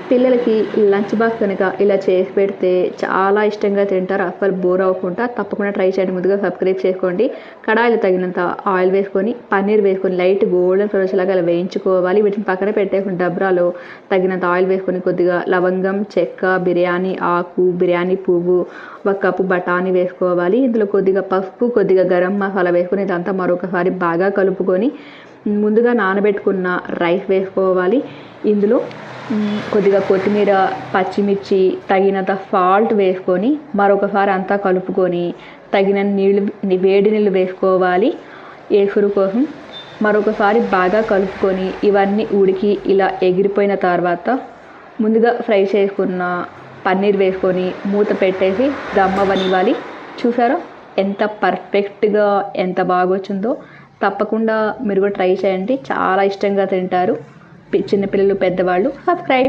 పిల్లలకి lunch box కనుక ఇలా చేసి పెడితే చాలా ఇష్టంగా తింటారు. అస్సలు బోర్ అవ్వకుండా తప్పకుండా ట్రై చేయండి. ముందుగా సబ్స్క్రైబ్ చేసుకోండి. కడాయిలో తగినంత ఆయిల్ వేసుకొని పన్నీర్ వేసుకొని లైట్ గోల్డెన్ కలర్ వచ్చేలాగా అలా వేయించుకోవాలి. వీటిని పక్కన పెట్టేసుకుని డబ్రాలో తగినంత ఆయిల్ వేసుకొని కొద్దిగా లవంగం, చెక్క, బిర్యానీ ఆకు, బిర్యానీ పువ్వు, 1 కప్పు బఠానీ వేసుకోవాలి. ఇందులో కొద్దిగా పసుపు, కొద్దిగా గరం మసాలా వేసుకొని ఇదంతా మరొకసారి బాగా కలుపుకొని ముందుగా నానబెట్టుకున్న రైస్ వేసుకోవాలి. ఇందులో కొద్దిగా కొత్తిమీర, పచ్చిమిర్చి, తగినంత సాల్ట్ వేసుకొని మరొకసారి అంతా కలుపుకొని తగినన్ని నీళ్ళు, వేడి నీళ్ళు వేసుకోవాలి ఎసురు కోసం. మరొకసారి బాగా కలుపుకొని ఇవన్నీ ఉడికి ఇలా ఎగిరిపోయిన తర్వాత ముందుగా ఫ్రై చేసుకున్న పన్నీర్ వేసుకొని మూత పెట్టేసి దమ్ అవ్వనివ్వాలి. చూసారా ఎంత పర్ఫెక్ట్గా ఎంత బాగా వచ్చిందో. తప్పకుండా మీరు కూడా ట్రై చేయండి. చాలా ఇష్టంగా తింటారు చిన్నపిల్లలు, పెద్దవాళ్ళు. సబ్స్క్రైబ్.